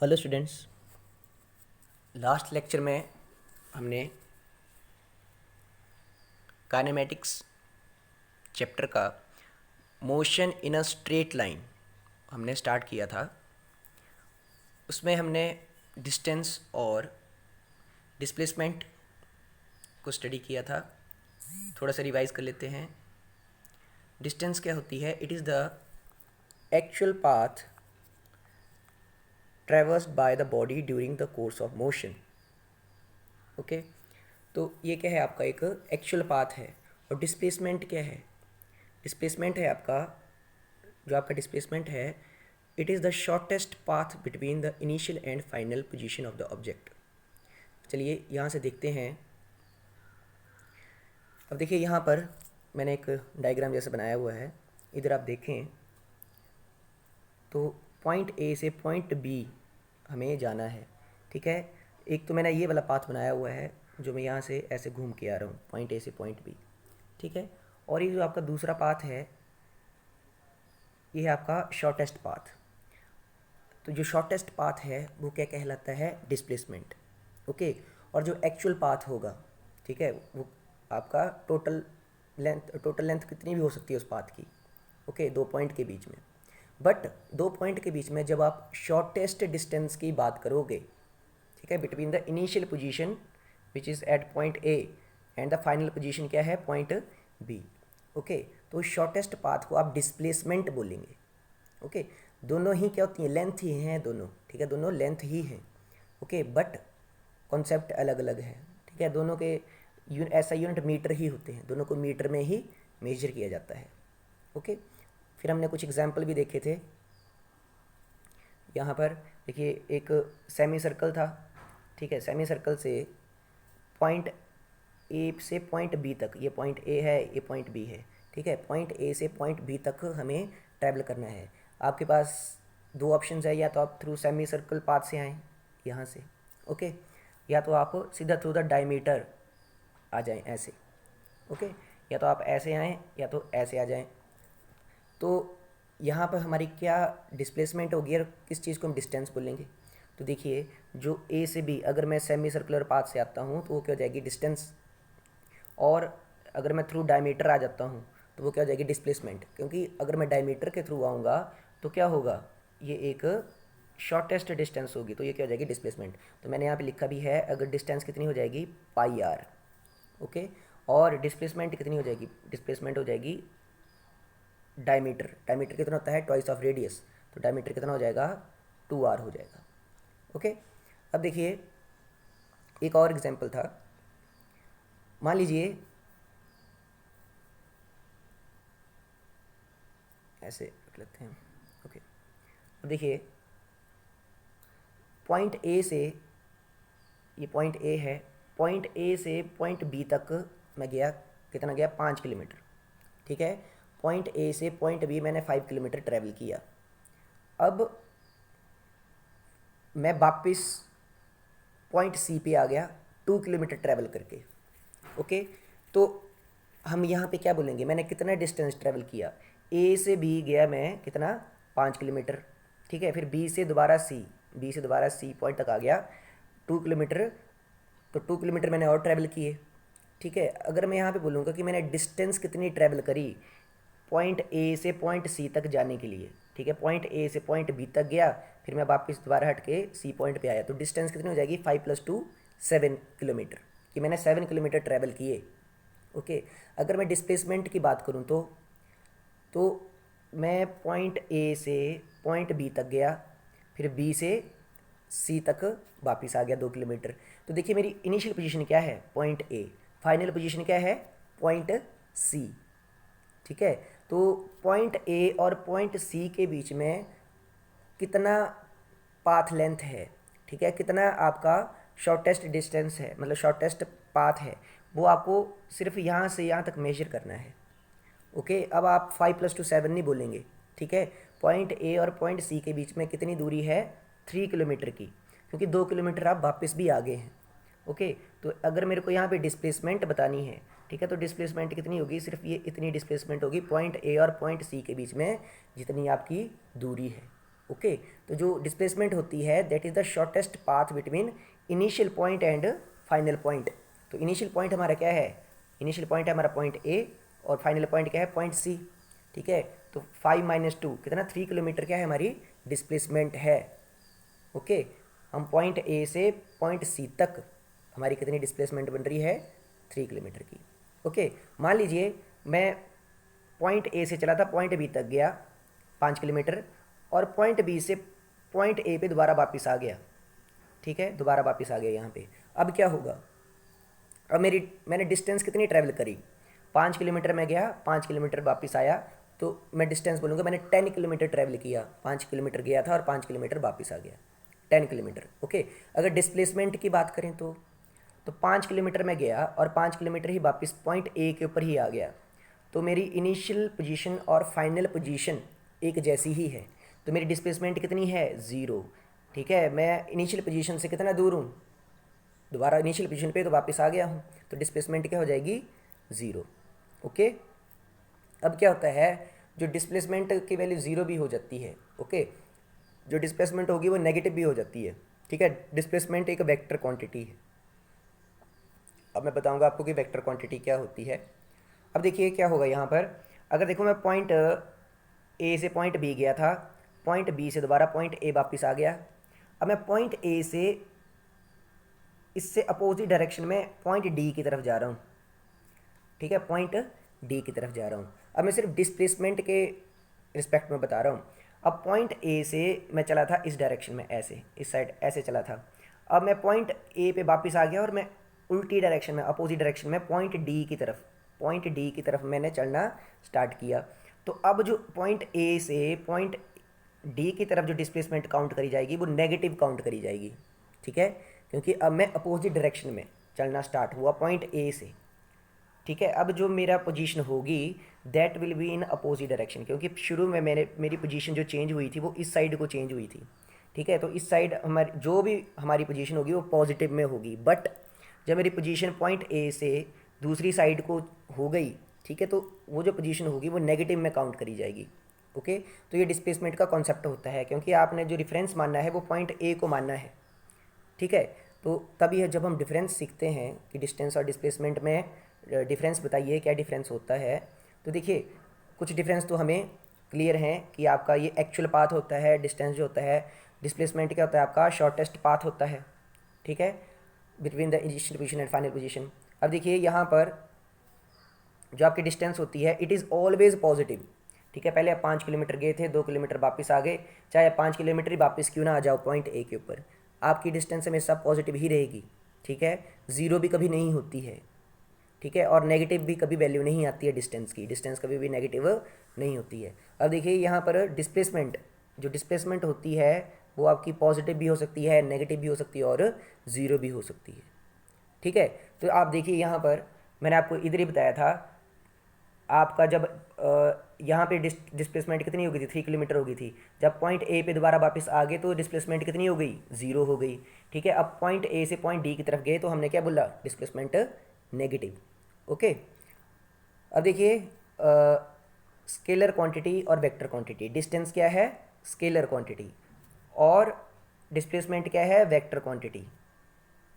Hello students. Last lecture में हमने kinematics chapter का motion in a straight line हमने स्टार्ट किया था। उसमें हमने डिस्टेंस और डिस्प्लेसमेंट को स्टडी किया था। थोड़ा सा रिवाइज कर लेते हैं। डिस्टेंस क्या होती है? It is the actual path traversed by the body during the course of motion. Okay, तो ये क्या है? आपका एक एक्चुअल पाथ है। और डिस्प्लेसमेंट क्या है? डिस्प्लेसमेंट है आपका, जो आपका डिस्प्लेसमेंट है, it is the shortest path between the initial and final position of the object. चलिए यहाँ से देखते हैं। अब देखिए यहाँ पर मैंने एक डायग्राम जैसा बनाया हुआ है। इधर आप देखें तो पॉइंट ए से पॉइंट बी हमें जाना है। ठीक है, एक तो मैंने ये वाला पाथ बनाया हुआ है जो मैं यहाँ से ऐसे घूम के आ रहा हूँ, पॉइंट ए से पॉइंट बी। ठीक है, और ये जो आपका दूसरा पाथ है, ये है आपका शॉर्टेस्ट पाथ। तो जो शॉर्टेस्ट पाथ है वो क्या कहलाता है? डिस्प्लेसमेंट। ओके, और जो एक्चुअल पाथ होगा, ठीक है, वो आपका टोटल लेंथ कितनी भी हो सकती है उस पाथ की। ओके, दो पॉइंट के बीच में। बट दो पॉइंट के बीच में जब आप शॉर्टेस्ट डिस्टेंस की बात करोगे, ठीक है, between the initial position which is at point A and the final position क्या है? Point B. ओके, तो शॉर्टेस्ट पाथ को आप डिस्प्लेसमेंट बोलेंगे। ओके, दोनों ही क्या होती हैं? लेंथ ही हैं दोनों। ठीक है, दोनों लेंथ ही हैं। ओके, बट कॉन्सेप्ट अलग अलग है। ठीक है, दोनों के ऐसा यूनिट मीटर ही होते हैं, दोनों को मीटर में ही मेजर किया जाता है। ओके, फिर हमने कुछ एग्जाम्पल भी देखे थे। यहाँ पर देखिए एक सेमी सर्कल था। ठीक है, सेमी सर्कल से पॉइंट ए से पॉइंट बी तक, ये पॉइंट ए है, ये पॉइंट बी है। ठीक है, पॉइंट ए से पॉइंट बी तक हमें ट्रैवल करना है। आपके पास दो ऑप्शन है, या तो आप थ्रू सेमी सर्कल पाथ से आएँ यहाँ से, ओके, या तो आप सीधा थ्रू द डायमीटर आ जाएं ऐसे। ओके, या तो आप ऐसे आएँ या तो ऐसे आ जाएं। तो यहाँ पर हमारी क्या डिस्प्लेसमेंट होगी और किस चीज़ को हम डिस्टेंस बोलेंगे? तो देखिए, जो ए से बी अगर मैं सेमी सर्कुलर पाथ से आता हूँ तो वो क्या हो जाएगी? डिस्टेंस। और अगर मैं थ्रू डायमीटर आ जाता हूँ तो वो क्या हो जाएगी? डिस्प्लेसमेंट। क्योंकि अगर मैं डायमीटर के थ्रू आऊँगा तो क्या होगा? ये एक शॉर्टेस्ट डिस्टेंस होगी, तो ये क्या हो जाएगी? डिस्प्लेसमेंट। तो मैंने यहाँ पे लिखा भी है, अगर डिस्टेंस कितनी हो जाएगी? पाई आर। ओके, और डिस्प्लेसमेंट कितनी हो जाएगी? डिस्प्लेसमेंट हो जाएगी डायमीटर। डायमीटर कितना होता है? Twice of radius. तो डायमीटर कितना हो जाएगा? 2r हो जाएगा। ओके, अब देखिए एक और एग्जांपल था। मान लीजिए ऐसे रख लेते हैं। ओके, अब देखिए पॉइंट ए से, ये पॉइंट ए है, पॉइंट ए से पॉइंट बी तक मैं गया, कितना गया? 5 किलोमीटर। ठीक है, पॉइंट ए से पॉइंट बी मैंने 5 किलोमीटर ट्रैवल किया। अब मैं वापस पॉइंट सी पे आ गया 2 किलोमीटर ट्रैवल करके। ओके, तो हम यहाँ पे क्या बोलेंगे? मैंने कितना डिस्टेंस ट्रैवल किया? ए से बी गया मैं कितना? 5 किलोमीटर। ठीक है, फिर बी से दोबारा सी, बी से दोबारा सी पॉइंट तक आ गया 2 किलोमीटर। तो 2 किलोमीटर मैंने और ट्रैवल किए। ठीक है, अगर मैं यहाँ पे बोलूँगा कि मैंने डिस्टेंस कितनी ट्रैवल करी पॉइंट ए से पॉइंट सी तक जाने के लिए, ठीक है, पॉइंट ए से पॉइंट बी तक गया, फिर मैं वापस दोबारा हट के सी पॉइंट पे आया, तो डिस्टेंस कितनी हो जाएगी? 5 + 2 7 किलोमीटर, कि मैंने 7 किलोमीटर ट्रैवल किए। ओके, अगर मैं डिस्प्लेसमेंट की बात करूँ तो मैं पॉइंट ए से पॉइंट बी तक गया, फिर बी से सी तक वापस आ गया 2 किलोमीटर। तो देखिए मेरी इनिशियल पोजीशन क्या है? Point A. फाइनल पोजीशन क्या है? Point C. ठीक है, तो पॉइंट ए और पॉइंट सी के बीच में कितना पाथ लेंथ है? ठीक है, कितना आपका शॉर्टेस्ट डिस्टेंस है, मतलब शॉर्टेस्ट पाथ है, वो आपको सिर्फ यहाँ से यहाँ तक मेजर करना है। ओके, अब आप 5 + 2 7 नहीं बोलेंगे। ठीक है, पॉइंट ए और पॉइंट सी के बीच में कितनी दूरी है? 3 किलोमीटर की, क्योंकि 2 किलोमीटर आप वापस भी आगे हैं। ओके, तो अगर मेरे को यहाँ पे डिस्प्लेसमेंट बतानी है, ठीक है, तो डिस्प्लेसमेंट कितनी होगी? सिर्फ ये इतनी डिस्प्लेसमेंट होगी पॉइंट ए और पॉइंट सी के बीच में जितनी आपकी दूरी है। ओके तो जो डिस्प्लेसमेंट होती है that is the shortest path between initial point and final point. तो इनिशियल पॉइंट हमारा क्या है, इनिशियल पॉइंट है हमारा पॉइंट ए और फाइनल पॉइंट क्या है पॉइंट सी। ठीक है, तो 5 - 2 कितना 3 किलोमीटर क्या है हमारी डिस्प्लेसमेंट है। ओके हम पॉइंट ए से पॉइंट सी तक हमारी कितनी डिस्प्लेसमेंट बन रही है 3 किलोमीटर की। ओके मान लीजिए मैं पॉइंट ए से चला था पॉइंट बी तक गया 5 किलोमीटर और पॉइंट बी से पॉइंट ए पे दोबारा वापस आ गया। ठीक है, दोबारा वापस आ गया यहाँ पे। अब क्या होगा, अब मैंने डिस्टेंस कितनी ट्रैवल करी, 5 किलोमीटर में गया 5 किलोमीटर वापस आया, तो मैं डिस्टेंस बोलूँगा मैंने 10 किलोमीटर ट्रैवल किया। 5 किलोमीटर गया था और 5 किलोमीटर वापस आ गया, 10 किलोमीटर। ओके अगर डिस्प्लेसमेंट की बात करें तो 5 किलोमीटर में गया और 5 किलोमीटर ही वापस पॉइंट ए के ऊपर ही आ गया, तो मेरी इनिशियल पोजीशन और फाइनल पोजीशन एक जैसी ही है, तो मेरी डिस्प्लेसमेंट कितनी है 0। ठीक है, मैं इनिशियल पोजीशन से कितना दूर हूँ, दोबारा इनिशियल पोजीशन पे तो वापस आ गया हूँ, तो डिस्प्लेसमेंट क्या हो जाएगी 0। ओके अब क्या होता है, जो डिस्प्लेसमेंट की वैल्यू 0 भी हो जाती है। ओके जो डिस्प्लेसमेंट होगी वो नेगेटिव भी हो जाती है। ठीक है, डिस्प्लेसमेंट एक वेक्टर क्वांटिटी है। अब मैं बताऊंगा आपको कि वेक्टर क्वांटिटी क्या होती है। अब देखिए क्या होगा यहाँ पर, अगर देखो मैं पॉइंट ए से पॉइंट बी गया था, पॉइंट बी से दोबारा पॉइंट ए वापस आ गया। अब मैं पॉइंट ए से इससे अपोजिट डायरेक्शन में पॉइंट डी की तरफ जा रहा हूँ। ठीक है, पॉइंट डी की तरफ जा रहा हूँ। अब मैं सिर्फ डिस्प्लेसमेंट के रिस्पेक्ट में बता रहा हूँ। अब पॉइंट ए से मैं चला था इस डायरेक्शन में, ऐसे इस साइड ऐसे चला था। अब मैं पॉइंट ए पे वापस आ गया और मैं उल्टी डायरेक्शन में अपोजिट डायरेक्शन में पॉइंट डी की तरफ मैंने चलना स्टार्ट किया। तो अब जो पॉइंट ए से पॉइंट डी की तरफ जो डिस्प्लेसमेंट काउंट करी जाएगी वो नेगेटिव काउंट करी जाएगी। ठीक है, क्योंकि अब मैं अपोजिट डायरेक्शन में चलना स्टार्ट हुआ पॉइंट ए से। ठीक है, अब जो मेरा पोजीशन होगी that will be in opposite direction, क्योंकि शुरू में मेरी पोजीशन जो चेंज हुई थी वो इस साइड को चेंज हुई थी। ठीक है, तो इस साइड हमारी जो भी हमारी पोजीशन होगी वो पॉजिटिव में होगी। बट जब मेरी पोजीशन पॉइंट ए से दूसरी साइड को हो गई, ठीक है, तो वो जो पोजीशन होगी वो नेगेटिव में काउंट करी जाएगी। ओके तो ये डिस्प्लेसमेंट का कॉन्सेप्ट होता है, क्योंकि आपने जो रेफरेंस मानना है वो पॉइंट ए को मानना है। ठीक है, तो तभी है जब हम डिफरेंस सीखते हैं कि डिस्टेंस और डिस्प्लेसमेंट में डिफरेंस बताइए क्या डिफरेंस होता है। तो देखिए कुछ डिफरेंस तो हमें क्लियर हैं कि आपका ये एक्चुअल पाथ होता है, डिस्टेंस जो होता है, डिस्प्लेसमेंट क्या होता है आपका शॉर्टेस्ट पाथ होता है। ठीक है, between the initial position and final position. अब देखिए यहाँ पर जो आपकी डिस्टेंस होती है इट इज़ ऑलवेज पॉजिटिव। ठीक है, पहले आप 5 किलोमीटर गए थे, 2 किलोमीटर वापस आ गए, चाहे 5 किलोमीटर ही वापस क्यों ना आ जाओ पॉइंट ए के ऊपर, आपकी डिस्टेंस हमेशा पॉजिटिव ही रहेगी। ठीक है, ज़ीरो भी कभी नहीं होती है। ठीक है, और नेगेटिव भी कभी वैल्यू नहीं आती है डिस्टेंस की, डिस्टेंस कभी भी नेगेटिव नहीं होती है। अब देखिए यहाँ पर डिस्प्लेसमेंट, जो डिस्प्लेसमेंट होती है वो आपकी पॉजिटिव भी हो सकती है, नेगेटिव भी हो सकती है और ज़ीरो भी हो सकती है। ठीक है, तो आप देखिए यहाँ पर मैंने आपको इधर ही बताया था, आपका जब यहाँ पे डिस्प्लेसमेंट कितनी हो गई थी 3 किलोमीटर हो गई थी, जब पॉइंट ए पे दोबारा वापस आ गए तो डिस्प्लेसमेंट कितनी हो गई 0 हो गई। ठीक है, अब पॉइंट ए से पॉइंट डी की तरफ गए तो हमने क्या बोला डिस्प्लेसमेंट नेगेटिव। ओके अब देखिए स्केलर क्वांटिटी और वेक्टर क्वांटिटी, डिस्टेंस क्या है स्केलर क्वांटिटी और डिस्प्लेसमेंट क्या है वेक्टर क्वांटिटी।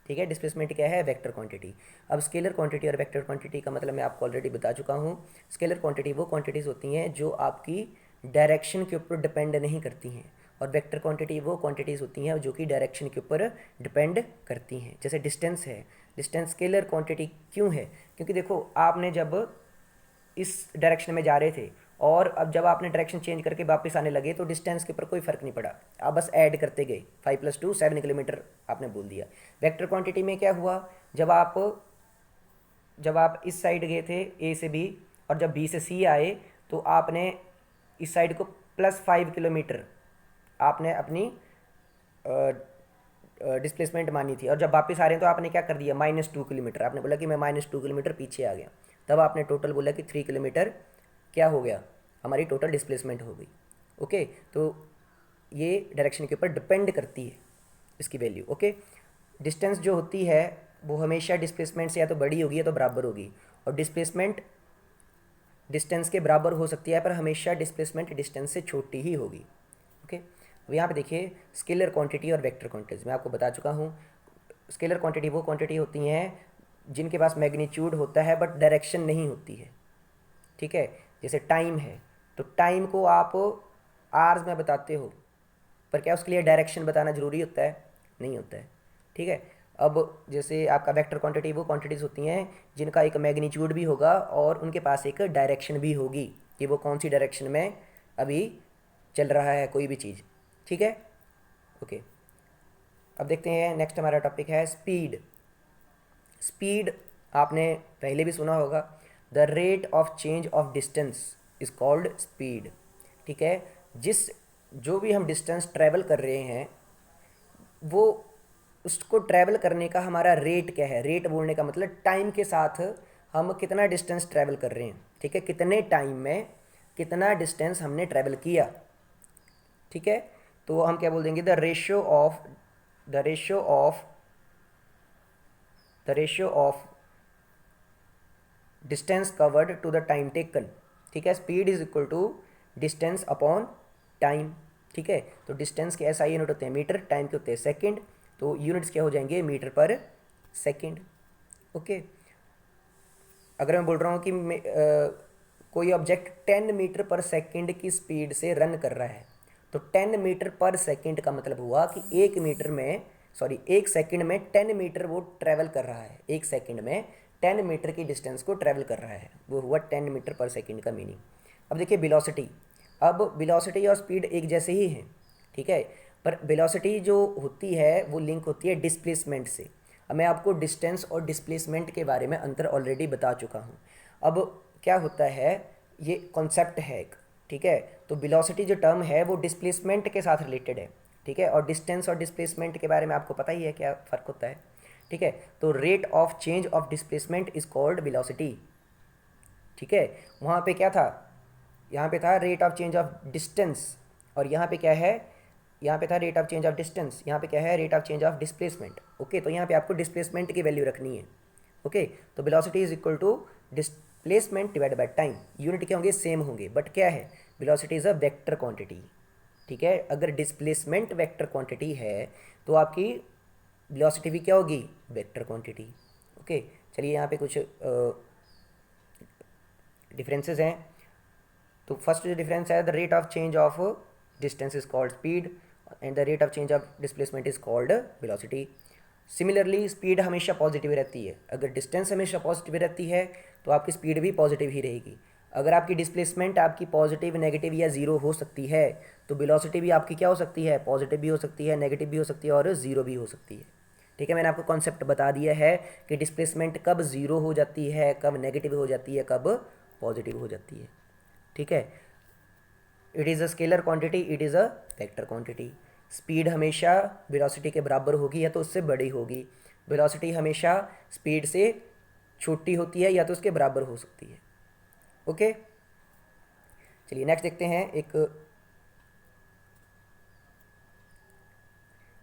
ठीक है, डिस्प्लेसमेंट क्या है वेक्टर क्वांटिटी। अब स्केलर क्वांटिटी और वेक्टर क्वांटिटी का मतलब मैं आपको ऑलरेडी बता चुका हूँ। स्केलर क्वांटिटी वो क्वांटिटीज़ होती हैं जो आपकी डायरेक्शन के ऊपर डिपेंड नहीं करती हैं, और वेक्टर क्वांटिटी वो क्वांटिटीज़ होती हैं जो कि डायरेक्शन के ऊपर डिपेंड करती हैं। जैसे डिस्टेंस है, डिस्टेंस स्केलर क्वांटिटी क्यों है, क्योंकि देखो आपने जब इस डायरेक्शन में जा रहे थे और अब जब आपने डायरेक्शन चेंज करके वापस आने लगे तो डिस्टेंस के ऊपर कोई फ़र्क नहीं पड़ा, आप बस ऐड करते गए, 5 + 2 7 किलोमीटर आपने बोल दिया। वेक्टर क्वांटिटी में क्या हुआ, जब आप इस साइड गए थे ए से बी और जब बी से सी आए तो आपने इस साइड को +5 किलोमीटर आपने अपनी डिस्प्लेसमेंट मानी थी, और जब वापस आ रहे हैं तो आपने क्या कर दिया -2 किलोमीटर, आपने बोला कि मैं -2 किलोमीटर पीछे आ गया, तब आपने टोटल बोला कि 3 किलोमीटर क्या हो गया हमारी टोटल डिस्प्लेसमेंट हो गई। ओके तो ये डायरेक्शन के ऊपर डिपेंड करती है इसकी वैल्यू। ओके डिस्टेंस जो होती है वो हमेशा डिस्प्लेसमेंट से या तो बड़ी होगी या तो बराबर होगी, और डिस्प्लेसमेंट डिस्टेंस के बराबर हो सकती है पर हमेशा डिस्प्लेसमेंट डिस्टेंस से छोटी ही होगी। ओके अब यहाँ पे देखिए स्केलर क्वांटिटी और वेक्टर क्वांटिटीज मैं आपको बता चुका हूँ। स्केलर क्वांटिटी वो क्वांटिटी होती हैं जिनके पास मैग्नीट्यूड होता है बट डायरेक्शन नहीं होती है, ठीक है। जैसे टाइम है तो टाइम को आप आवर्स में बताते हो, पर क्या उसके लिए डायरेक्शन बताना ज़रूरी होता है? नहीं होता है, ठीक है। अब जैसे आपका वेक्टर क्वांटिटी वो क्वांटिटीज़ होती हैं जिनका एक मैग्नीट्यूड भी होगा और उनके पास एक डायरेक्शन भी होगी कि वो कौन सी डायरेक्शन में अभी चल रहा है कोई भी चीज़, ठीक है। ओके, अब देखते हैं नेक्स्ट हमारा टॉपिक है स्पीड। स्पीड आपने पहले भी सुना होगा, the rate of change of distance is called speed, ठीक है। जिस जो भी हम डिस्टेंस ट्रैवल कर रहे हैं वो उसको ट्रैवल करने का हमारा रेट क्या है? रेट बोलने का मतलब टाइम के साथ हम कितना डिस्टेंस ट्रैवल कर रहे हैं, ठीक है। कितने टाइम में कितना डिस्टेंस हमने ट्रैवल किया, ठीक है। तो हम क्या बोल देंगे? The ratio of the ratio of the ratio of distance covered to the time taken, ठीक है। Speed is equal to distance upon time, ठीक है। तो डिस्टेंस के SI यूनिट होते हैं मीटर, टाइम के होते हैं सेकंड, तो यूनिट्स क्या हो जाएंगे? मीटर पर सेकंड, ओके। अगर मैं बोल रहा हूँ कि कोई ऑब्जेक्ट 10 मीटर पर सेकंड की स्पीड से रन कर रहा है, तो 10 मीटर पर सेकंड का मतलब हुआ कि एक सेकंड में 10 मीटर वो ट्रैवल कर रहा है। एक सेकंड में 10 मीटर की डिस्टेंस को ट्रैवल कर रहा है, वो हुआ 10 मीटर पर सेकंड का मीनिंग। अब देखिए वेलोसिटी, अब वेलोसिटी और स्पीड एक जैसे ही हैं, ठीक है। पर वेलोसिटी जो होती है वो लिंक होती है डिस्प्लेसमेंट से। अब मैं आपको डिस्टेंस और डिस्प्लेसमेंट के बारे में अंतर ऑलरेडी बता चुका हूँ। अब क्या होता है, ये कॉन्सेप्ट है एक, ठीक है। तो वेलोसिटी जो टर्म है वो डिस्प्लेसमेंट के साथ रिलेटेड है, ठीक है। और डिस्टेंस और डिस्प्लेसमेंट के बारे में आपको पता ही है क्या फ़र्क होता है, ठीक है। तो rate of change of displacement is called velocity, ठीक है। वहाँ पे क्या था? यहाँ पे था rate of change of distance, और यहाँ पे क्या है? यहाँ पे था rate of change of distance, यहाँ पे क्या है? Rate of change of displacement, okay. तो यहाँ पे आपको डिस्प्लेसमेंट की वैल्यू रखनी है, ओके। तो velocity is equal to displacement divide by time. Unit क्या होंगे? सेम होंगे, बट क्या है? Velocity is a vector quantity, ठीक है। अगर डिस्प्लेसमेंट वेक्टर क्वांटिटी है तो आपकी वेलोसिटी भी क्या होगी? Vector quantity, okay. चलिए यहाँ पे कुछ डिफरेंसेस हैं। तो फर्स्ट जो डिफरेंस है, the rate of change of distance is called speed and the rate of change of displacement is called velocity. Similarly speed हमेशा पॉजिटिव रहती है। अगर डिस्टेंस हमेशा पॉजिटिव रहती है तो आपकी स्पीड भी पॉजिटिव ही रहेगी। अगर आपकी डिस्प्लेसमेंट आपकी पॉजिटिव, नेगेटिव या जीरो हो सकती है तो वेलोसिटी भी आपकी क्या हो सकती है? पॉजिटिव भी हो सकती है, नेगेटिव भी हो सकती है और जीरो भी हो सकती है, ठीक है। मैंने आपको कॉन्सेप्ट बता दिया है कि डिस्प्लेसमेंट कब जीरो हो जाती है, कब नेगेटिव हो जाती है, कब पॉजिटिव हो जाती है, ठीक है। It is a scalar quantity, it is a vector quantity. Speed हमेशा वेलोसिटी के बराबर होगी या तो उससे बड़ी होगी। वेलोसिटी हमेशा स्पीड से छोटी होती है या तो उसके बराबर हो सकती है, ओके। चलिए नेक्स्ट देखते हैं एक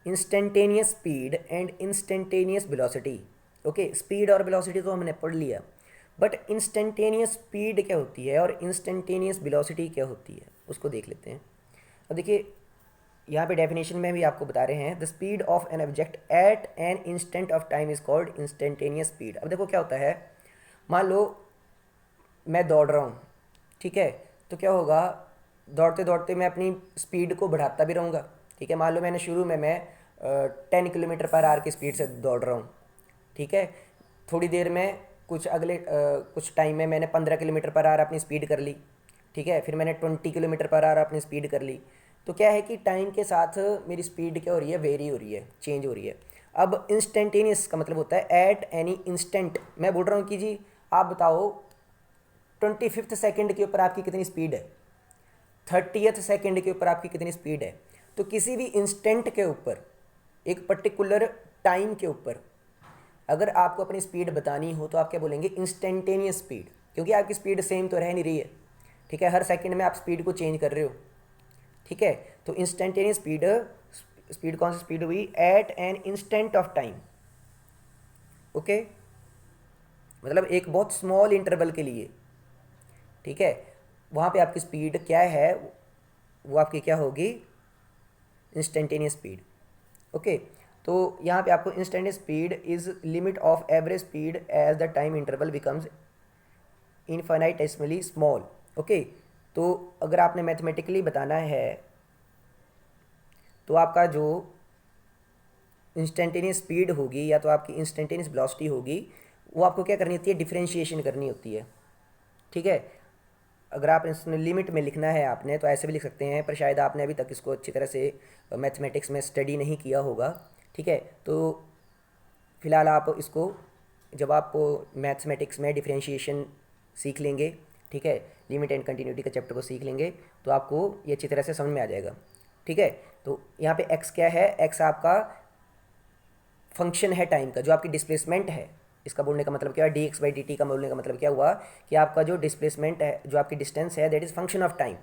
instantaneous speed and instantaneous velocity, okay. Speed और वेलोसिटी तो हमने पढ़ लिया, बट इंस्टेंटेनियस स्पीड क्या होती है और इंस्टेंटेनियस वेलोसिटी क्या होती है उसको देख लेते हैं। अब देखिए यहाँ पे डेफिनेशन में भी आपको बता रहे हैं, the speed of an object at an instant of time is called instantaneous speed. अब देखो क्या होता है, मान लो मैं दौड़ रहा हूँ, ठीक है। तो क्या होगा, दौड़ते दौड़ते मैं अपनी स्पीड को बढ़ाता भी रहूँगा, ठीक है। मान लो मैंने शुरू में मैं 10 किलोमीटर पर आवर की स्पीड से दौड़ रहा हूँ, ठीक है। थोड़ी देर में कुछ टाइम में मैंने 15 किलोमीटर पर आवर अपनी स्पीड कर ली, ठीक है। फिर मैंने 20 किलोमीटर पर आवर अपनी स्पीड कर ली। तो क्या है कि टाइम के साथ मेरी स्पीड क्या हो रही है? वेरी हो रही है, चेंज हो रही है। अब इंस्टेंटेनियस का मतलब होता है एट एनी इंस्टेंट। मैं बोल रहा हूँ कि जी आप बताओ 25th सेकेंड के ऊपर आपकी कितनी स्पीड है, 30th सेकेंड के ऊपर आपकी कितनी स्पीड है। तो किसी भी इंस्टेंट के ऊपर, एक पर्टिकुलर टाइम के ऊपर अगर आपको अपनी स्पीड बतानी हो तो आप क्या बोलेंगे? इंस्टेंटेनियस स्पीड, क्योंकि आपकी स्पीड सेम तो रह नहीं रही है, ठीक है। हर सेकंड में आप स्पीड को चेंज कर रहे हो, ठीक है। तो इंस्टेंटेनियस स्पीड, स्पीड कौन सी स्पीड हुई? At an instant of time, okay. मतलब एक बहुत स्मॉल इंटरवल के लिए, ठीक है। वहाँ पे आपकी स्पीड क्या है? वो आपकी क्या होगी? Instantaneous speed. ओके, तो यहाँ पे आपको instantaneous speed is limit of average speed as the time interval becomes infinitesimally small. Okay, तो अगर आपने मैथमेटिकली बताना है तो आपका जो इंस्टेंटेनियस स्पीड होगी या तो आपकी इंस्टेंटेनियस वेलोसिटी होगी, वो आपको क्या करनी होती है, डिफरेंशिएशन करनी होती है। ठीक है, अगर आप इसमें लिमिट में लिखना है आपने तो ऐसे भी लिख सकते हैं, पर शायद आपने अभी तक इसको अच्छी तरह से मैथमेटिक्स में स्टडी नहीं किया होगा। ठीक है, तो फिलहाल आप इसको जब आप मैथमेटिक्स में डिफरेंशिएशन सीख लेंगे, ठीक है, लिमिट एंड कंटिन्यूटी का चैप्टर को सीख लेंगे, तो आपको ये अच्छी तरह से समझ में आ जाएगा। ठीक है, तो यहाँ पे x क्या है, x आपका फंक्शन है टाइम का, जो आपकी डिस्प्लेसमेंट है। इसका बोलने का मतलब क्या है, dx/dt का बोलने का मतलब क्या हुआ कि आपका जो डिस्प्लेसमेंट है, जो आपकी डिस्टेंस है, that is function of time.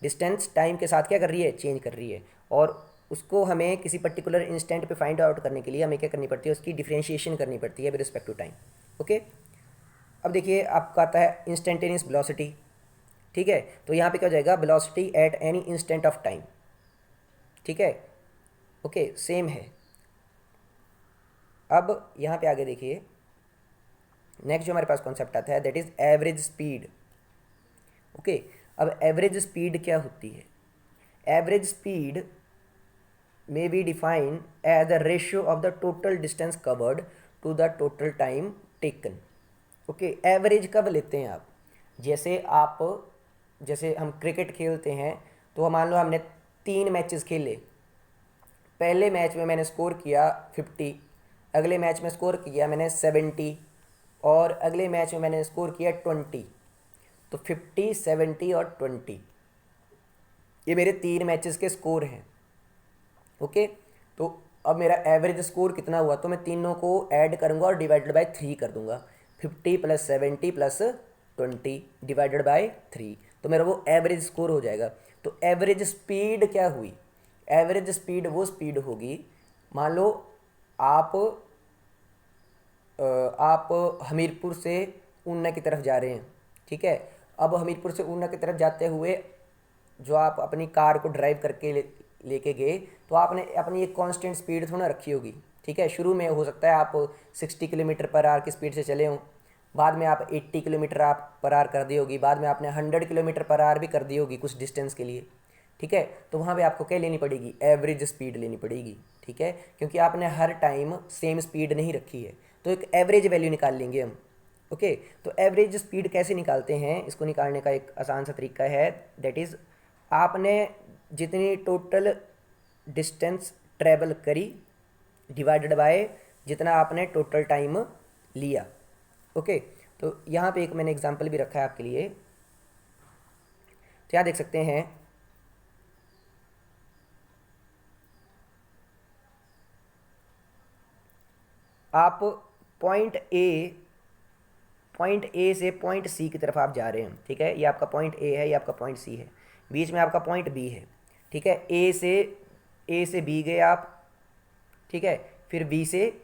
Distance time के साथ क्या कर रही है, चेंज कर रही है, और उसको हमें किसी पर्टिकुलर इंस्टेंट पे फाइंड आउट करने के लिए हमें क्या करनी पड़ती है, उसकी डिफरेंशिएशन करनी पड़ती है with respect to time. Okay, अब देखिए आपका आता है इंस्टेंटेनियस वेलोसिटी। ठीक है, तो यहाँ पे क्या हो जाएगा, velocity at any instant of time. ठीक है, ओके, सेम है। अब यहाँ पे आगे देखिए, नेक्स्ट जो हमारे पास कॉन्सेप्ट आता है that is average speed. Okay, अब एवरेज स्पीड क्या होती है, average speed may be defined as the ratio of the total distance covered to the total time taken। Okay, average कब लेते हैं आप, जैसे हम क्रिकेट खेलते हैं, तो मान लो हमने 3 मैचेस खेले, पहले मैच में मैंने स्कोर किया 50, अगले मैच में स्कोर किया मैंने 70, और अगले मैच में मैंने स्कोर किया 20। तो 50, 70 और 20 ये मेरे 3 मैचेस के स्कोर हैं। ओके, तो अब मेरा एवरेज स्कोर कितना हुआ, तो मैं तीनों को ऐड करूंगा और डिवाइडेड बाय 3 कर दूंगा। 50 + 70 + 20 डिवाइडेड बाय 3, तो मेरा वो एवरेज स्कोर हो जाएगा। तो एवरेज स्पीड क्या हुई, एवरेज स्पीड वो स्पीड होगी, मान लो आप हमीरपुर से ऊना की तरफ जा रहे हैं। ठीक है, अब हमीरपुर से ऊना की तरफ जाते हुए जो आप अपनी कार को ड्राइव करके लेके गए, तो आपने अपनी एक कांस्टेंट स्पीड थोड़ा रखी होगी। ठीक है, शुरू में हो सकता है आप 60 km/h की स्पीड से चले हों, बाद में आप 80 km/h कर दी होगी, बाद में आपने 100 km/h भी कर दी होगी कुछ डिस्टेंस के लिए। ठीक है, तो वहाँ पे आपको क्या लेनी पड़ेगी, एवरेज स्पीड लेनी पड़ेगी। ठीक है, क्योंकि आपने हर टाइम सेम स्पीड नहीं रखी है, तो एक एवरेज वैल्यू निकाल लेंगे हम। ओके, तो एवरेज स्पीड कैसे निकालते हैं, इसको निकालने का एक आसान सा तरीका है, दैट इज़ आपने जितनी टोटल डिस्टेंस ट्रैवल करी डिवाइडेड बाय जितना आपने टोटल टाइम लिया। ओके, तो यहाँ पे एक मैंने एग्जांपल भी रखा है आपके लिए, तो यहाँ देख सकते हैं आप पॉइंट ए से पॉइंट सी की तरफ आप जा रहे हैं। ठीक है, ये आपका पॉइंट ए है, ये आपका पॉइंट सी है, बीच में आपका पॉइंट बी है। ठीक है, ए से बी गए आप, ठीक है, फिर बी से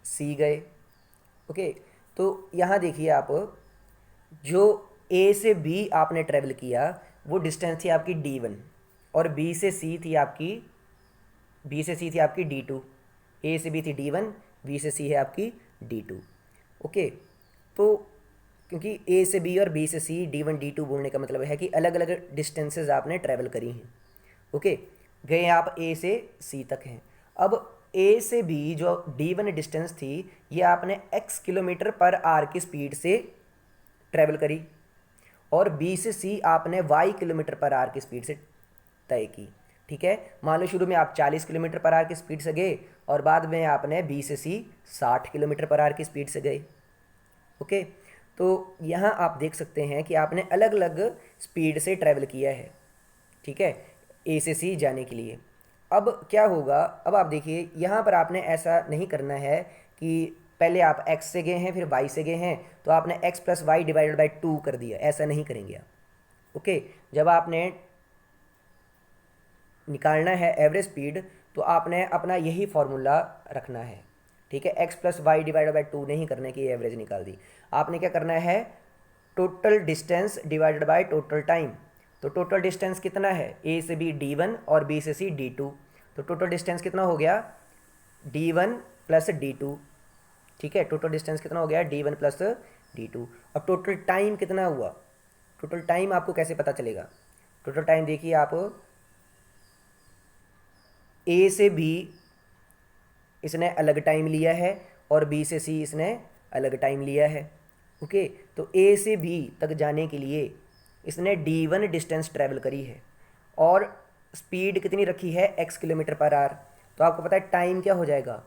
सी गए। ओके, तो यहाँ देखिए आप, जो ए से बी आपने ट्रेवल किया वो डिस्टेंस थी आपकी d1, और बी से सी थी आपकी d2। ए से बी थी d1, बी से सी है आपकी d2। ओके, तो क्योंकि ए से बी और बी से सी d1 d2 बोलने का मतलब है कि अलग अलग डिस्टेंसेज आपने ट्रैवल करी हैं। ओके, गए आप ए से सी तक हैं। अब ए से बी जो d1 डिस्टेंस थी, ये आपने x km/h की स्पीड से ट्रैवल करी, और बी से सी आपने y km/h की स्पीड से तय की। ठीक है, मान लो शुरू में आप 40 km/h की स्पीड से गए, और बाद में आपने बी से सी 60 km/h की स्पीड से गए। ओके, तो यहाँ आप देख सकते हैं कि आपने अलग अलग स्पीड से ट्रैवल किया है। ठीक है, ए से सी जाने के लिए। अब क्या होगा, अब आप देखिए यहाँ पर आपने ऐसा नहीं करना है कि पहले आप x से गए हैं फिर y से गए हैं, तो आपने x + y डिवाइडेड बाई 2 कर दिया, ऐसा नहीं करेंगे आप। ओके, जब आपने निकालना है एवरेज स्पीड, तो आपने अपना यही फॉर्मूला रखना है। ठीक है, x + y डिवाइडेड बाई 2 नहीं करने की एवरेज निकाल दी, आपने क्या करना है, total distance divided by total time. तो टोटल डिस्टेंस कितना है, ए से बी d1 और बी से सी d2, तो टोटल डिस्टेंस कितना हो गया d1 प्लस d2, ठीक है। टोटल डिस्टेंस कितना हो गया d1 प्लस d2। अब टोटल टाइम कितना हुआ, टोटल टाइम आपको कैसे पता चलेगा? टोटल टाइम देखिए आप, ए से बी इसने अलग टाइम लिया है और बी से सी इसने अलग टाइम लिया है। ओके, तो ए से बी तक जाने के लिए इसने d1 डिस्टेंस ट्रैवल करी है और स्पीड कितनी रखी है x किलोमीटर पर आवर। तो आपको पता है टाइम क्या हो जाएगा,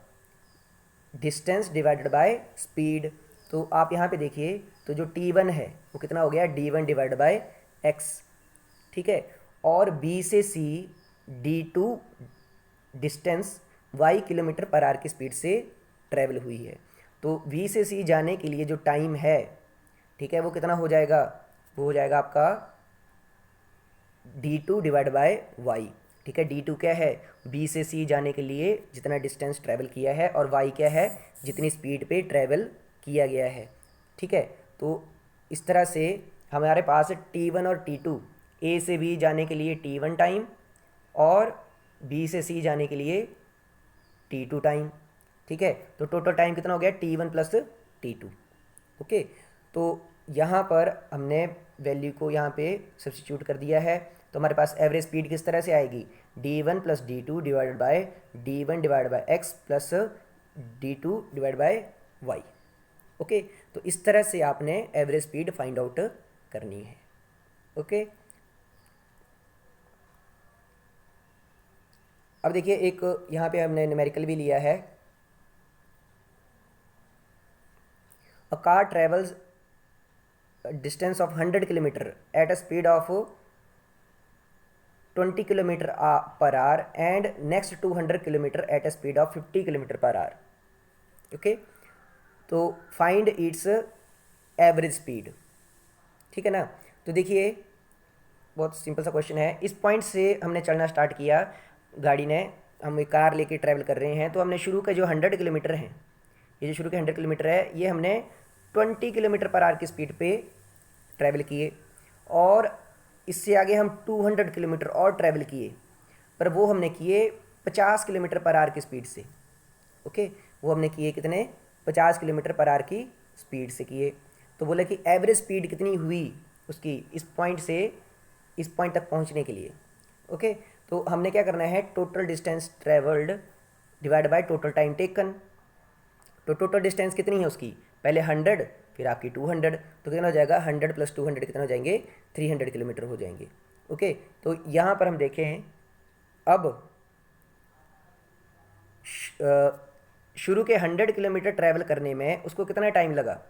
डिस्टेंस डिवाइडेड बाय स्पीड। तो आप यहाँ पे देखिए, तो जो t1 है वो कितना हो गया d1 डिवाइडेड बाय x, ठीक है। और b से c d2 distance y kilometre per our की स्पीड से ट्रैवल हुई है। तो v से c जाने के लिए जो टाइम है, ठीक है, वो कितना हो जाएगा, वो हो जाएगा आपका d2 डिवाइड बाय y, ठीक है। d2 क्या है, b से c जाने के लिए जितना डिस्टेंस ट्रैवल किया है, और y क्या है, जितनी स्पीड पे ट्रैवल किया गया है, ठीक है। तो इस तरह से हमारे पास t1 और t2, a से b जाने के लिए t1 टाइम और b से c जाने के लिए t2 टाइम, ठीक है। तो टोटल टाइम कितना हो गया t1 प्लस t2। ओके, तो यहाँ पर हमने वैल्यू को यहाँ पे सब्स्टिट्यूट कर दिया है। तो हमारे पास एवरेज स्पीड किस तरह से आएगी, d1 plus d2 divided by d1 divide by x plus d2 divide by y। Okay, तो इस तरह से आपने एवरेज स्पीड फाइंड आउट करनी है। ओके, अब देखिए एक यहाँ पे हमने न्यूमेरिकल भी लिया है। A car travels distance of 100 kilometre at a speed of 20 kilometre per our and next 200 kilometre at a speed of 50 kilometre per our. Okay, तो फाइंड इट्स एवरेज स्पीड, ठीक है ना। तो देखिए बहुत सिंपल सा क्वेश्चन है। इस पॉइंट से हमने चलना स्टार्ट किया गाड़ी ने, हम एक कार लेके ट्रैवल कर रहे हैं। तो हमने शुरू के जो 100 किलोमीटर हैं, ये जो शुरू के 100 किलोमीटर है, ये हमने 20 किलोमीटर पर आवर की स्पीड पे ट्रैवल किए, और इससे आगे हम 200 किलोमीटर और ट्रैवल किए, पर वो हमने किए 50 किलोमीटर पर आवर की स्पीड से। ओके, वो हमने किए कितने, 50 किलोमीटर पर आवर की स्पीड से किए। तो बोला कि एवरेज स्पीड कितनी हुई उसकी इस पॉइंट से इस पॉइंट तक पहुंचने के लिए। ओके, तो हमने क्या करना है, total distance travelled divide by total time taken. तो टोटल डिस्टेंस कितनी है उसकी, पहले 100 फिर आपकी 200, तो कितना हो जाएगा 100 प्लस 200 कितना हो जाएंगे 300 किलोमीटर हो जाएंगे। ओके, तो यहाँ पर हम देखें अब शुरू के 100 किलोमीटर ट्रैवल करने में उसको कितना टाइम लगा,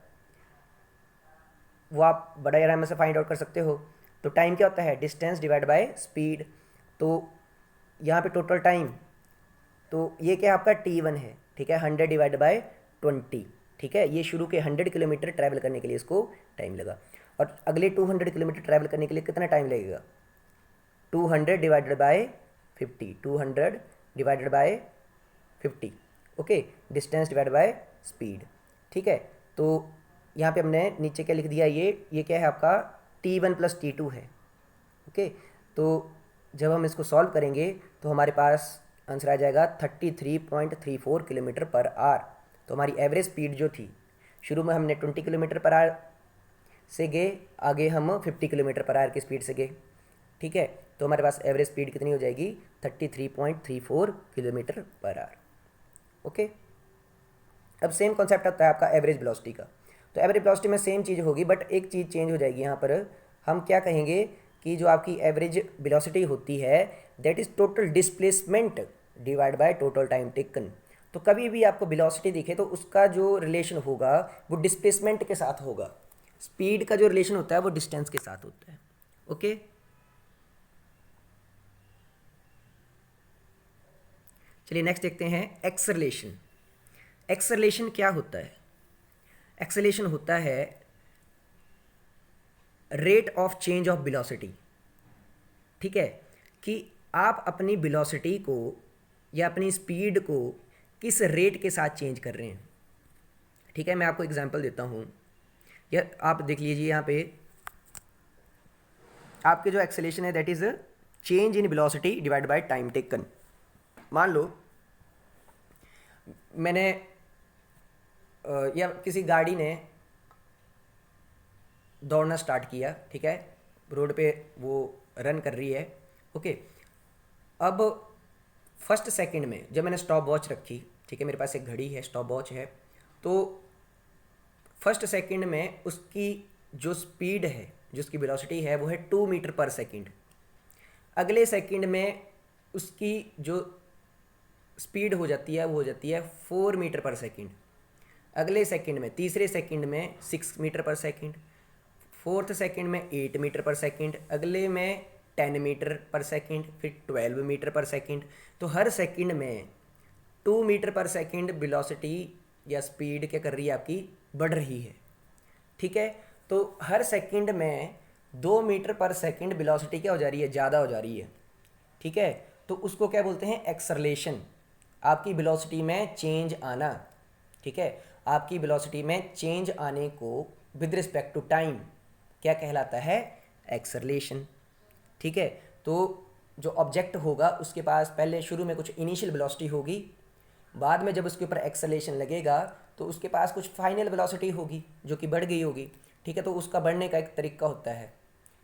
वो आप बड़ा आराम से फाइंड आउट कर सकते हो। तो टाइम क्या होता है, डिस्टेंस डिवाइड बाय स्पीड। तो यहाँ पे टोटल टाइम, तो ये क्या आपका t1 है, ठीक है, 100 डिवाइड बाय 20, ठीक है। ये शुरू के 100 किलोमीटर ट्रैवल करने के लिए इसको टाइम लगा, और अगले 200 किलोमीटर ट्रैवल करने के लिए कितना टाइम लगेगा, 200 divided by 50, 200 divided by 50। Okay, distance divide by speed, ठीक है। तो यहाँ पे हमने नीचे क्या लिख दिया, ये क्या है आपका t1 प्लस t2 है। ओके, तो जब हम इसको सॉल्व करेंगे तो हमारे पास आंसर आ जाएगा 33.34 किलोमीटर पर आवर। तो हमारी एवरेज स्पीड जो थी, शुरू में हमने 20 किलोमीटर पर आवर से गए, आगे हम 50 किलोमीटर पर आवर की स्पीड से गए, ठीक है। तो हमारे पास एवरेज स्पीड कितनी हो जाएगी 33.34 किलोमीटर पर आवर। ओके, अब सेम कॉन्सेप्ट आता है आपका एवरेज वेलोसिटी का। तो एवरेज वेलोसिटी में सेम चीज़ होगी, बट एक चीज़ चेंज हो जाएगी। यहाँ पर हम क्या कहेंगे कि जो आपकी एवरेज वेलोसिटी होती है that is total displacement divide by total time taken. तो कभी भी आपको वेलोसिटी दिखे तो उसका जो रिलेशन होगा वो डिस्प्लेसमेंट के साथ होगा, स्पीड का जो रिलेशन होता है वो डिस्टेंस के साथ होता है। ओके, चलिए नेक्स्ट देखते हैं एक्सेलरेशन। एक्सेलरेशन क्या होता है, एक्सेलरेशन होता है rate of change of velocity, ठीक है, कि आप अपनी वेलोसिटी को या अपनी स्पीड को किस रेट के साथ चेंज कर रहे हैं। ठीक है, मैं आपको एग्जांपल देता हूँ, या आप देख लीजिए यहाँ पे आपके जो एक्सेलरेशन है that is change in velocity divide by time taken. मान लो मैंने या किसी गाड़ी ने दौड़ना स्टार्ट किया, ठीक है, रोड पे वो रन कर रही है, ओके। अब फर्स्ट सेकंड में जब मैंने स्टॉप वॉच रखी, ठीक है, मेरे पास एक घड़ी है, स्टॉप वॉच है, तो फर्स्ट सेकंड में उसकी जो स्पीड है, जो उसकी वेलोसिटी है, वो है 2 मीटर पर सेकंड। अगले सेकंड में उसकी जो स्पीड हो जाती है वो हो जाती है 4 मीटर पर सेकंड। अगले सेकंड में, तीसरे सेकंड में 6 मीटर पर सेकंड, फोर्थ सेकंड में 8 मीटर पर सेकंड, अगले में 10 मीटर पर सेकंड, फिर 12 मीटर पर सेकंड। तो हर सेकंड में 2 मीटर पर सेकंड वेलोसिटी या स्पीड क्या कर रही है, आपकी बढ़ रही है, ठीक है। तो हर सेकंड में 2 मीटर पर सेकंड वेलोसिटी क्या हो जा रही है, ज़्यादा हो जा रही है, ठीक है। तो उसको क्या बोलते हैं, एक्सेलरेशन, आपकी वेलोसिटी में चेंज आना, ठीक है। आपकी वेलोसिटी में चेंज आने को विद रिस्पेक्ट टू टाइम क्या कहलाता है, एक्सेलरेशन, ठीक है। तो जो ऑब्जेक्ट होगा उसके पास पहले शुरू में कुछ इनिशियल वेलोसिटी होगी, बाद में जब उसके ऊपर एक्सेलरेशन लगेगा तो उसके पास कुछ फाइनल वेलोसिटी होगी जो कि बढ़ गई होगी, ठीक है। तो उसका बढ़ने का एक तरीका होता है,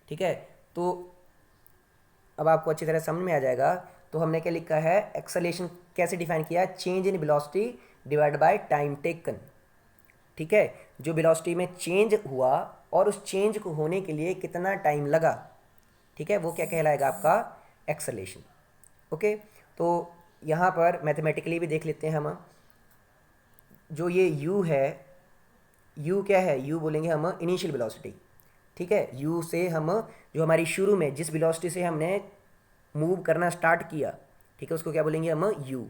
ठीक है। तो अब आपको अच्छी तरह समझ में आ जाएगा। तो हमने क्या लिखा है, एक्सेलरेशन कैसे डिफाइन किया, change in velocity divide by time taken, ठीक है। जो वेलोसिटी में चेंज हुआ और उस चेंज को होने के लिए कितना टाइम लगा, ठीक है, वो क्या कहलाएगा, आपका एक्सेलरेशन, ओके। तो यहाँ पर मैथमेटिकली भी देख लेते हैं हम, जो ये u है, u क्या है, u बोलेंगे हम इनिशियल वेलोसिटी, ठीक है। u से हम जो हमारी शुरू में जिस वेलोसिटी से हमने मूव करना स्टार्ट किया, ठीक है, उसको क्या बोलेंगे हम, u।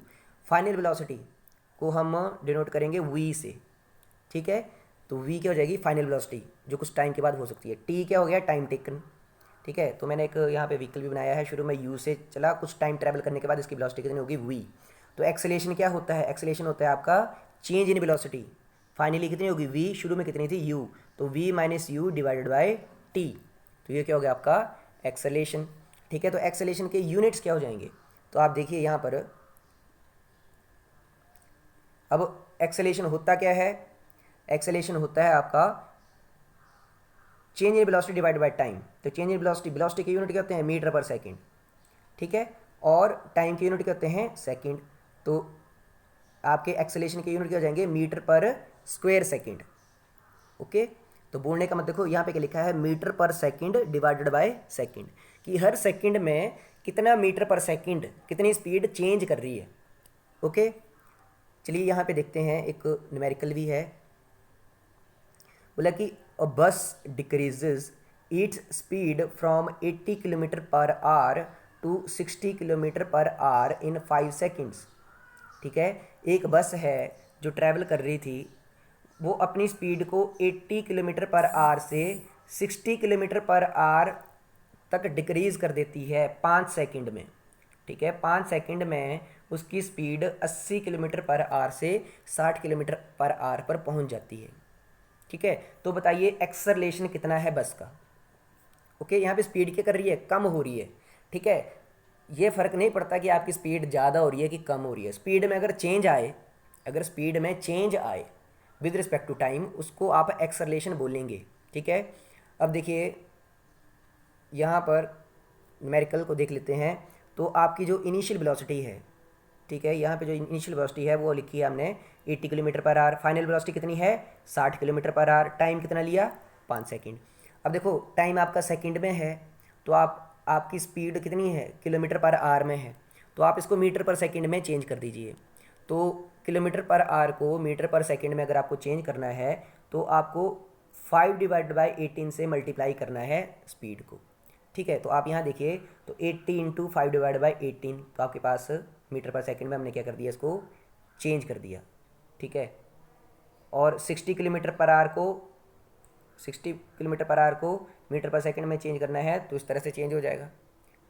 फाइनल वेलोसिटी को हम डिनोट करेंगे v से, ठीक है। तो v क्या हो जाएगी, फाइनल वेलोसिटी, जो कुछ टाइम के बाद हो सकती है। t क्या हो गया, टाइम टेकन, ठीक है। तो मैंने एक यहाँ पे व्हीकल भी बनाया है, शुरू में u से चला, कुछ टाइम ट्रैवल करने के बाद इसकी वेलोसिटी कितनी होगी, v। तो एक्सेलरेशन क्या होता है, एक्सेलरेशन होता है आपका चेंज इन वेलोसिटी, फाइनली कितनी होगी v, शुरू में कितनी थी u, तो v minus you divided by t। तो ये क्या हो गया आपका एक्सेलरेशन, ठीक है। तो एक्सेलरेशन के यूनिट्स क्या हो जाएंगे, तो आप देखिए यहाँ पर, अब एक्सेलरेशन होता क्या है, एक्सेलरेशन होता है आपका change in velocity divide by time. तो चेंज इन वेलोसिटी, वेलोसिटी के यूनिट क्या होते हैं, मीटर पर सेकंड, ठीक है, और टाइम के यूनिट क्या होते हैं, सेकंड। तो आपके एक्सेलरेशन के यूनिट क्या हो जाएंगे, मीटर पर स्क्वायर सेकंड, ओके। तो बोलने का मतलब देखो यहाँ पे क्या लिखा है, मीटर पर सेकंड डिवाइडेड बाय सेकंड, कि हर सेकंड में कितना मीटर पर सेकंड, कितनी स्पीड चेंज कर रही है, ओके। चलिए यहाँ पे देखते हैं, एक न्यूमेरिकल भी है, बोला कि a bus decreases its speed from 80 kilometre per hour to 60 kilometre per hour in 5 seconds, ठीक है। एक बस है जो ट्रैवल कर रही थी, वो अपनी स्पीड को 80 किलोमीटर पर आवर से 60 किलोमीटर पर आवर तक डिक्रीज़ कर देती है 5 सेकंड में, ठीक है। 5 सेकंड में उसकी स्पीड 80 किलोमीटर पर आवर से 60 किलोमीटर पर आवर पर पहुंच जाती है, ठीक है। तो बताइए एक्सेलरेशन कितना है बस का, ओके। यहाँ पे स्पीड क्या कर रही है, कम हो रही है, ठीक है। ये फ़र्क नहीं पड़ता कि आपकी स्पीड ज़्यादा हो रही है कि कम हो रही है, स्पीड में अगर चेंज आए, अगर स्पीड में चेंज आए विद रिस्पेक्ट टू टाइम, उसको आप एक्सेलरेशन बोलेंगे, ठीक है। अब देखिए यहाँ पर न्यूमेरिकल को देख लेते हैं। तो आपकी जो इनिशियल वेलोसिटी है, ठीक है, यहाँ पे जो इनिशियल वेलोसिटी है वो लिखी है हमने 80 kilometre per our, final velocity कितनी है 60 किलोमीटर पर आवर, टाइम कितना लिया 5 सेकंड। अब देखो टाइम आपका सेकंड में है, तो आपकी स्पीड कितनी है, किलोमीटर पर आवर में है, तो आप इसको मीटर पर सेकंड में चेंज कर दीजिए। तो किलोमीटर पर आवर को मीटर पर सेकंड में अगर आपको चेंज करना है तो आपको 5 डिवाइड बाई 18 से मल्टीप्लाई करना है स्पीड को, ठीक है। तो आप यहाँ देखिए, तो 80 इंटू 5 डिवाइड बाई 18, तो आपके पास मीटर पर सेकंड में हमने क्या कर दिया, इसको चेंज कर दिया, ठीक है। और 60 किलोमीटर पर आवर को 60 किलोमीटर पर आवर को मीटर पर सेकंड में चेंज करना है, तो इस तरह से चेंज हो जाएगा,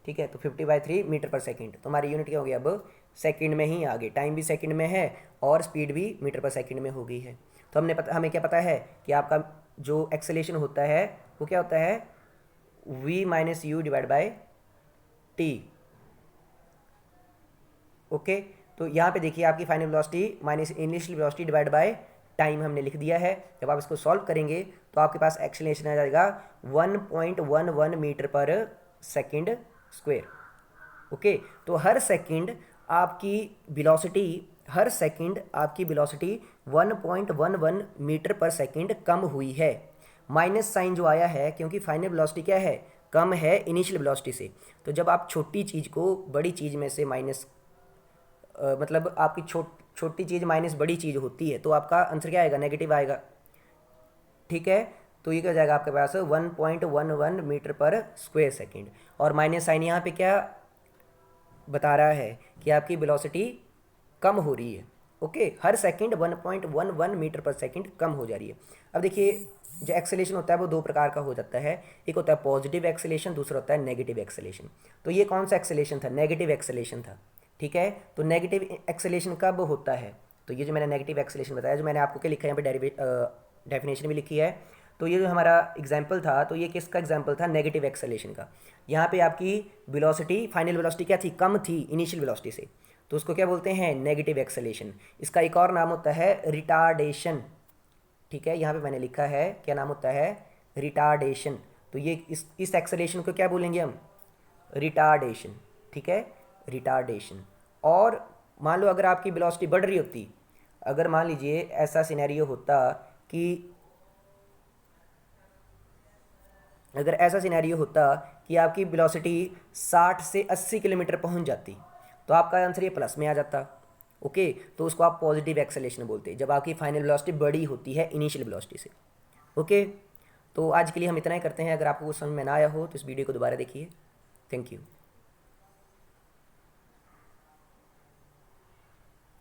ठीक है। तो 50/3 मीटर पर सेकंड, तो हमारी यूनिट क्या हो गया, अब सेकंड में ही आ गई, टाइम भी सेकंड में है और स्पीड भी मीटर पर सेकंड में हो गई है। तो हमें क्या पता है कि आपका जो एक्सेलेरेशन होता है वो क्या होता है, v minus you divide by T, okay, तो यहाँ पे देखिए आपकी final velocity minus initial velocity divide by time हमने लिख दिया है। जब आप इसको सॉल्व करेंगे तो आपके पास एक्सेलरेशन आ जाएगा 1.11 मीटर पर सेकंड स्क्वायर। ओके, तो हर सेकंड आपकी वेलोसिटी 1.11 मीटर पर सेकंड कम हुई है। माइनस साइन जो आया है क्योंकि फाइनल वेलोसिटी क्या है, कम है इनिशियल वेलोसिटी से। तो जब आप छोटी चीज़ को बड़ी चीज़ में से माइनस मतलब आपकी छोटी चीज़ माइनस बड़ी चीज़ होती है तो आपका आंसर क्या आएगा, नेगेटिव आएगा। ठीक है, तो ये क्या हो जाएगा आपके पास 1.11 मीटर पर स्क्वायर सेकंड। और माइनस साइन यहाँ पे क्या बता रहा है कि आपकी वेलोसिटी कम हो रही है। ओके, हर सेकंड 1.11 मीटर पर सेकंड कम हो जा रही है। अब देखिए जो एक्सेलेरेशन होता है वो दो प्रकार का हो जाता है, एक होता है पॉजिटिव एक्सेलेरेशन, दूसरा होता है नेगेटिव एक्सेलेरेशन। तो ये कौन सा एक्सेलेरेशन था, नेगेटिव एक्सेलेरेशन था। ठीक है, तो नेगेटिव एक्सेलेरेशन कब होता है, तो ये जो मैंने नेगेटिव एक्सेलेरेशन बताया, जो मैंने आपको क्या लिखा है यहाँ पे डेफिनेशन भी लिखी है। तो ये जो हमारा एग्जाम्पल था, तो ये किसका एग्जाम्पल था, नेगेटिव एक्सेलेरेशन का। यहाँ पे आपकी वेलोसिटी फाइनल वेलोसिटी क्या थी, कम थी इनिशियल वेलोसिटी से, तो उसको क्या बोलते हैं, नेगेटिव एक्सेलेरेशन। इसका एक और नाम होता है रिटार्डेशन। ठीक है, यहाँ पे मैंने लिखा है क्या नाम होता है, रिटार्डेशन। तो ये इस एक्सेलेरेशन को क्या बोलेंगे हम, रिटार्डेशन। ठीक है, रिटार्डेशन। और मान लो अगर आपकी वेलोसिटी बढ़ रही होती, अगर मान लीजिए ऐसा सिनेरियो होता कि अगर ऐसा सिनेरियो होता कि आपकी वेलोसिटी 60 से 80 किलोमीटर पहुंच जाती, तो आपका आंसर ये प्लस में आ जाता। ओके, तो उसको आप पॉजिटिव एक्सेलेरेशन बोलते हैं, जब आपकी फाइनल वेलोसिटी बड़ी होती है इनिशियल वेलोसिटी से। ओके, तो आज के लिए हम इतना ही करते हैं। अगर आपको कुछ समझ में ना आया हो तो इस वीडियो को दोबारा देखिए। Thank you.